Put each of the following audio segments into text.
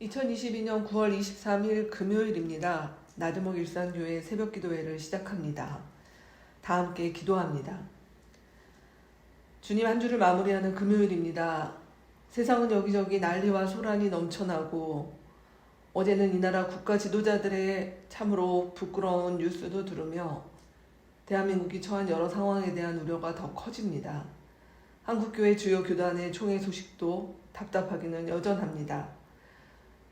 2022년 9월 23일 금요일입니다. 나드목 일산교회 새벽기도회를 시작합니다. 다 함께 기도합니다. 주님, 한 주를 마무리하는 금요일입니다. 세상은 여기저기 난리와 소란이 넘쳐나고 어제는 이 나라 국가 지도자들의 참으로 부끄러운 뉴스도 들으며 대한민국이 처한 여러 상황에 대한 우려가 더 커집니다. 한국교회 주요 교단의 총회 소식도 답답하기는 여전합니다.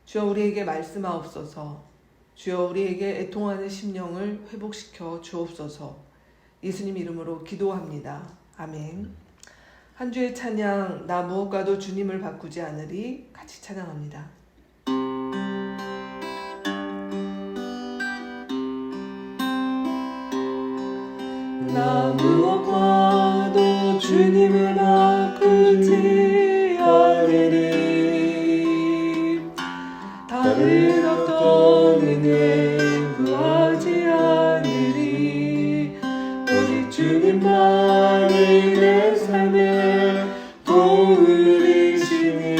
주여 우리에게 말씀하옵소서. 주여 우리에게 애통하는 심령을 회복시켜 주옵소서. 예수님 이름으로 기도합니다. 아멘. 한 주의 찬양 나 무엇과도 주님을 바꾸지 않으리 같이 찬양합니다. 나 무엇과도 주님을 바꾸지 않으리 다른 어떤 은혜 구하지 않으리 오직 주님만이 내 삶에 도우리시니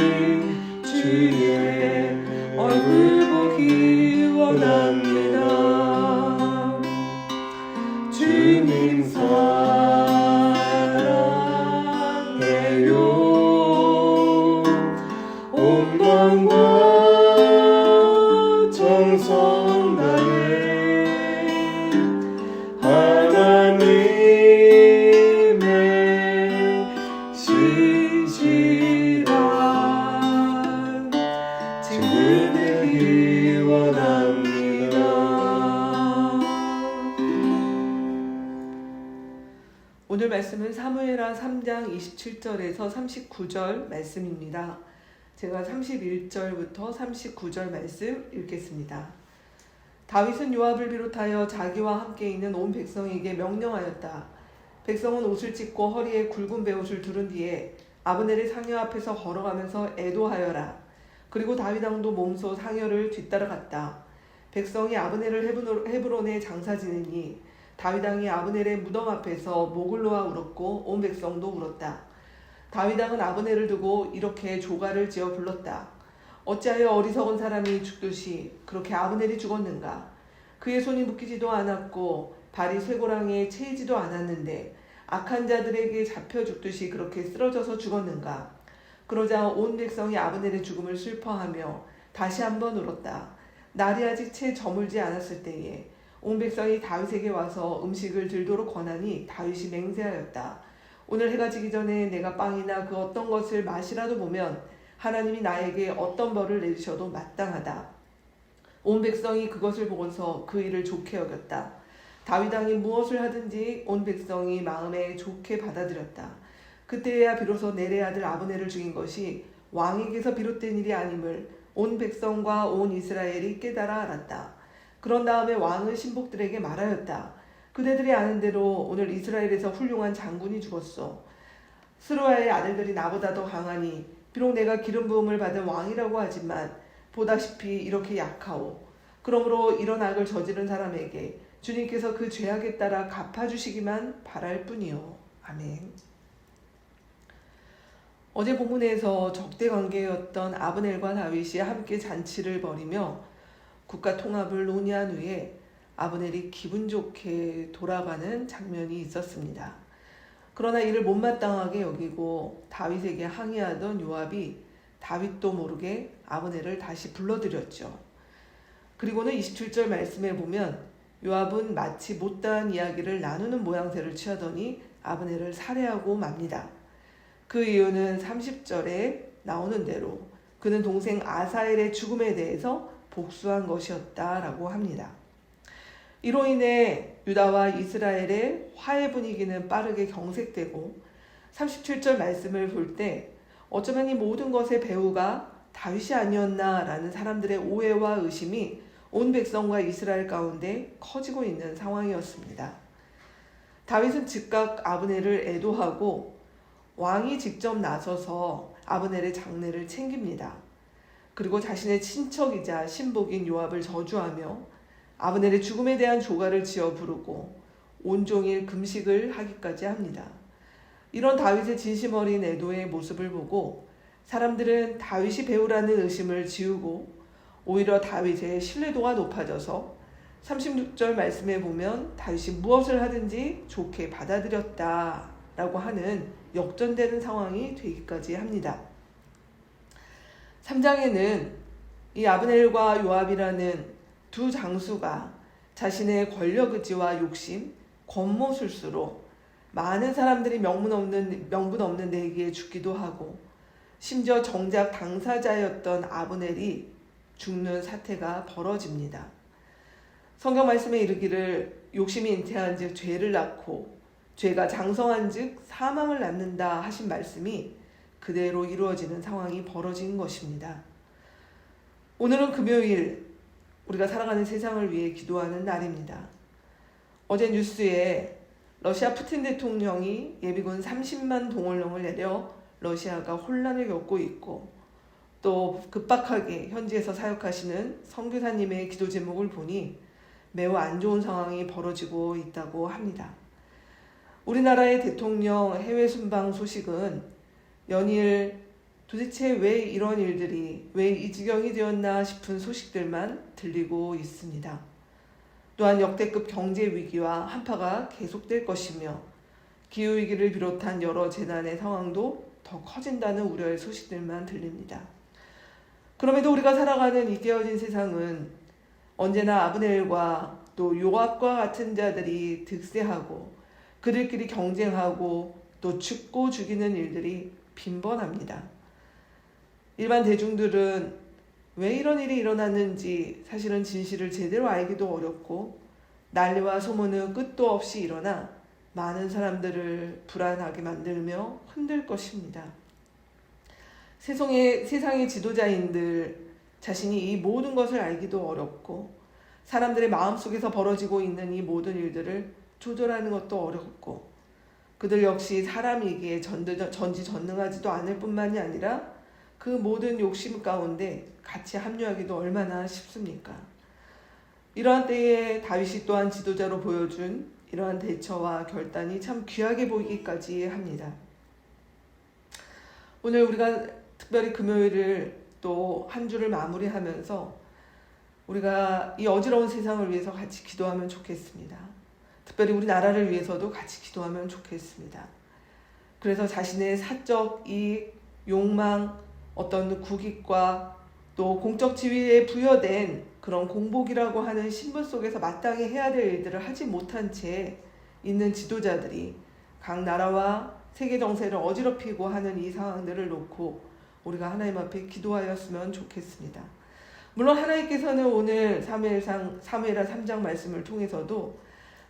주의 얼굴 보기 원합니다. 주님 사랑해요. 온 마음과 정성 다해 하나님의 신실한 친구 되기 원합니다. 오늘 말씀은 사무엘하 3장 27절에서 39절 말씀입니다. 제가 31절부터 39절 말씀 읽겠습니다. 다윗은 요압을 비롯하여 자기와 함께 있는 온 백성에게 명령하였다. 백성은 옷을 찢고 허리에 굵은 베옷을 두른 뒤에 아브넬의 상여 앞에서 걸어가면서 애도하여라. 그리고 다윗 왕도 몸소 상여를 뒤따라갔다. 백성이 아브넬을 헤브론에 장사 지내니 다윗 왕이 아브넬의 무덤 앞에서 목을 놓아 울었고 온 백성도 울었다. 다윗 왕은 아브넬을 두고 이렇게 조가를 지어 불렀다. 어찌하여 어리석은 사람이 죽듯이 그렇게 아브넬이 죽었는가? 그의 손이 묶이지도 않았고 발이 쇠고랑이에 채이지도 않았는데 악한 자들에게 잡혀 죽듯이 그렇게 쓰러져서 죽었는가? 그러자 온 백성이 아브넬의 죽음을 슬퍼하며 다시 한번 울었다. 날이 아직 채 저물지 않았을 때에 온 백성이 다윗에게 와서 음식을 들도록 권하니 다윗이 맹세하였다. 오늘 해가 지기 전에 내가 빵이나 그 어떤 것을 마시라도 보면 하나님이 나에게 어떤 벌을 내리셔도 마땅하다. 온 백성이 그것을 보고서 그 일을 좋게 여겼다. 다윗 왕이 무엇을 하든지 온 백성이 마음에 좋게 받아들였다. 그때야 비로소 넬의 아들 아브넬을 죽인 것이 왕에게서 비롯된 일이 아님을 온 백성과 온 이스라엘이 깨달아 알았다. 그런 다음에 왕은 신복들에게 말하였다. 그대들이 아는 대로 오늘 이스라엘에서 훌륭한 장군이 죽었소. 스루야의 아들들이 나보다 더 강하니 비록 내가 기름 부음을 받은 왕이라고 하지만 보다시피 이렇게 약하오. 그러므로 이런 악을 저지른 사람에게 주님께서 그 죄악에 따라 갚아주시기만 바랄 뿐이요. 아멘. 어제 본문에서 적대 관계였던 아브넬과 다윗이 함께 잔치를 벌이며 국가 통합을 논의한 후에 아브넬이 기분 좋게 돌아가는 장면이 있었습니다. 그러나 이를 못마땅하게 여기고 다윗에게 항의하던 요압이 다윗도 모르게 아브넬을 다시 불러들였죠. 그리고는 27절 말씀에 보면 요압은 마치 못다한 이야기를 나누는 모양새를 취하더니 아브넬을 살해하고 맙니다. 그 이유는 30절에 나오는 대로 그는 동생 아사엘의 죽음에 대해서 복수한 것이었다라고 합니다. 이로 인해 유다와 이스라엘의 화해 분위기는 빠르게 경색되고 37절 말씀을 볼 때 어쩌면 이 모든 것의 배후가 다윗이 아니었나라는 사람들의 오해와 의심이 온 백성과 이스라엘 가운데 커지고 있는 상황이었습니다. 다윗은 즉각 아브넬을 애도하고 왕이 직접 나서서 아브넬의 장례를 챙깁니다. 그리고 자신의 친척이자 신복인 요압을 저주하며 아브넬의 죽음에 대한 조가를 지어 부르고 온종일 금식을 하기까지 합니다. 이런 다윗의 진심 어린 애도의 모습을 보고 사람들은 다윗이 배우라는 의심을 지우고 오히려 다윗의 신뢰도가 높아져서 36절 말씀에 보면 다윗이 무엇을 하든지 좋게 받아들였다라고 하는 역전되는 상황이 되기까지 합니다. 3장에는 이 아브넬과 요압이라는 두 장수가 자신의 권력 의지와 욕심, 권모술수로 많은 사람들이 명분 없는 내기에 죽기도 하고 심지어 정작 당사자였던 아브넬이 죽는 사태가 벌어집니다. 성경 말씀에 이르기를 욕심이 잉태한 즉 죄를 낳고 죄가 장성한 즉 사망을 낳는다 하신 말씀이 그대로 이루어지는 상황이 벌어진 것입니다. 오늘은 금요일 우리가 살아가는 세상을 위해 기도하는 날입니다. 어제 뉴스에 러시아 푸틴 대통령이 예비군 30만 동원령을 내려 러시아가 혼란을 겪고 있고 또 급박하게 현지에서 사역하시는 선교사님의 기도 제목을 보니 매우 안 좋은 상황이 벌어지고 있다고 합니다. 우리나라의 대통령 해외 순방 소식은 연일 도대체 왜 이런 일들이 왜 이 지경이 되었나 싶은 소식들만 들리고 있습니다. 또한 역대급 경제 위기와 한파가 계속될 것이며 기후위기를 비롯한 여러 재난의 상황도 더 커진다는 우려의 소식들만 들립니다. 그럼에도 우리가 살아가는 이 깨어진 세상은 언제나 아브넬과 또 요압과 같은 자들이 득세하고 그들끼리 경쟁하고 또 죽고 죽이는 일들이 빈번합니다. 일반 대중들은 왜 이런 일이 일어났는지 사실은 진실을 제대로 알기도 어렵고 난리와 소문은 끝도 없이 일어나 많은 사람들을 불안하게 만들며 흔들 것입니다. 세상의 지도자인들 자신이 이 모든 것을 알기도 어렵고 사람들의 마음속에서 벌어지고 있는 이 모든 일들을 조절하는 것도 어렵고 그들 역시 사람이기에 전지전능하지도 않을 뿐만이 아니라 그 모든 욕심 가운데 같이 합류하기도 얼마나 쉽습니까? 이러한 때에 다윗이 또한 지도자로 보여준 이러한 대처와 결단이 참 귀하게 보이기까지 합니다. 오늘 우리가 특별히 금요일을 또 한 주를 마무리하면서 우리가 이 어지러운 세상을 위해서 같이 기도하면 좋겠습니다. 특별히 우리나라를 위해서도 같이 기도하면 좋겠습니다. 그래서 자신의 사적 이익, 욕망, 어떤 국익과 또 공적 지위에 부여된 그런 공복이라고 하는 신분 속에서 마땅히 해야 될 일들을 하지 못한 채 있는 지도자들이 각 나라와 세계 정세를 어지럽히고 하는 이 상황들을 놓고 우리가 하나님 앞에 기도하였으면 좋겠습니다. 물론 하나님께서는 오늘 사무엘하 3장 말씀을 통해서도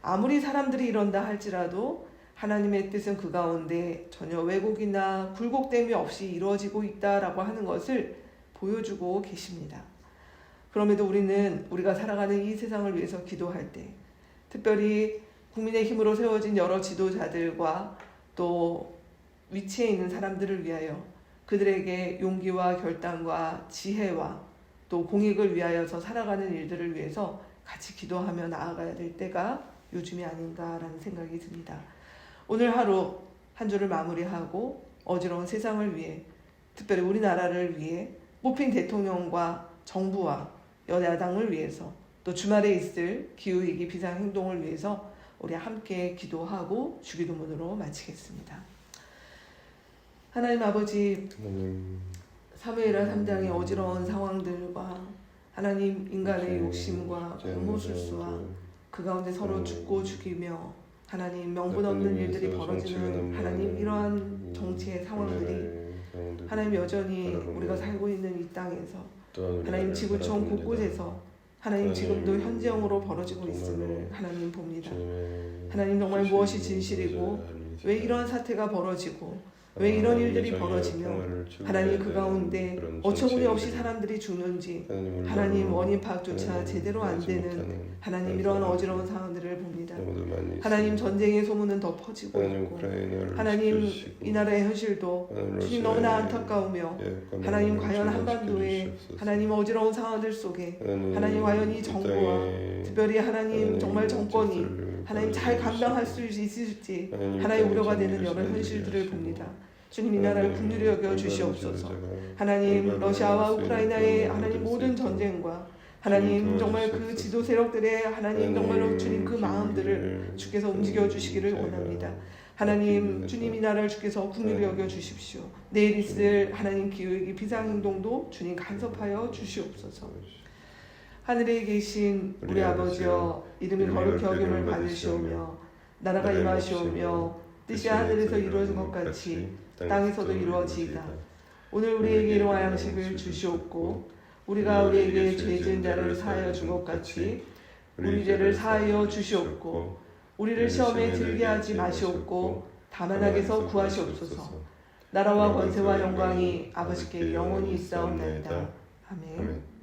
아무리 사람들이 이런다 할지라도 하나님의 뜻은 그 가운데 전혀 왜곡이나 굴곡됨이 없이 이루어지고 있다라고 하는 것을 보여주고 계십니다. 그럼에도 우리가 살아가는 이 세상을 위해서 기도할 때 특별히 국민의힘으로 세워진 여러 지도자들과 또 위치에 있는 사람들을 위하여 그들에게 용기와 결단과 지혜와 또 공익을 위하여서 살아가는 일들을 위해서 같이 기도하며 나아가야 될 때가 요즘이 아닌가라는 생각이 듭니다. 오늘 하루 한 주를 마무리하고 어지러운 세상을 위해 특별히 우리나라를 위해 뽑힌 대통령과 정부와 여야당을 위해서 또 주말에 있을 기후위기 비상행동을 위해서 우리 함께 기도하고 주기도문으로 마치겠습니다. 하나님 아버지, 사무엘하 3장의 어지러운 상황들과 하나님 인간의 욕심과 공모술수와 그 가운데 서로 죽고 죽이며 하나님 명분 없는 일들이 벌어지는 하나님 이러한 정치의 상황들이 하나님 여전히 우리가 살고 있는 이 땅에서 하나님 지구촌 곳곳에서 하나님 지금도 현재형으로 벌어지고 있음을 하나님 봅니다. 하나님 정말 무엇이 진실이고 왜 이런 사태가 벌어지고 왜 이런 일들이 벌어지며 하나님 그 가운데 어처구니 없이 사람들이 죽는지 하나님 원인 파악조차 제대로 안 되는 하나님 이러한 어지러운 상황들을 봅니다. 하나님 전쟁의 소문은 더 퍼지고 있고 하나님 이 나라의 현실도 주님 너무나 안타까우며 하나님 과연 한반도에 하나님 어지러운 상황들 속에 하나님 과연 이 정부와 특별히 하나님 정말 정권이 하나님 잘 감당할 수 있을지 하나님 우려가 되는 여러 현실들을 봅니다. 주님 이 나라를 긍휼히 여겨 주시옵소서. 하나님 러시아와 우크라이나의 하나님 모든 전쟁과 하나님 정말 그 지도 세력들의 하나님 정말로 주님 그 마음들을 주께서 움직여 주시기를 원합니다. 하나님 주님 이 나라를 주께서 긍휼히 여겨 주십시오. 내일 있을 하나님 기후위기 비상행동도 주님 간섭하여 주시옵소서. 하늘에 계신 우리 아버지여 이름이 거룩히 여김을 받으시오며 나라가 임하시오며 뜻이 하늘에서 이루어진 것 같이 땅에서도 이루어지이다. 오늘 우리에게 일용할 양식을 주시옵고 우리가 우리에게 죄 지은 자를 사하여 준 것 같이 우리 죄를 사하여 주시옵고 우리를 시험에 들게 하지 마시옵고 다만 악에서 구하시옵소서. 나라와 권세와 영광이 아버지께 영원히 있사옵나이다. 아멘.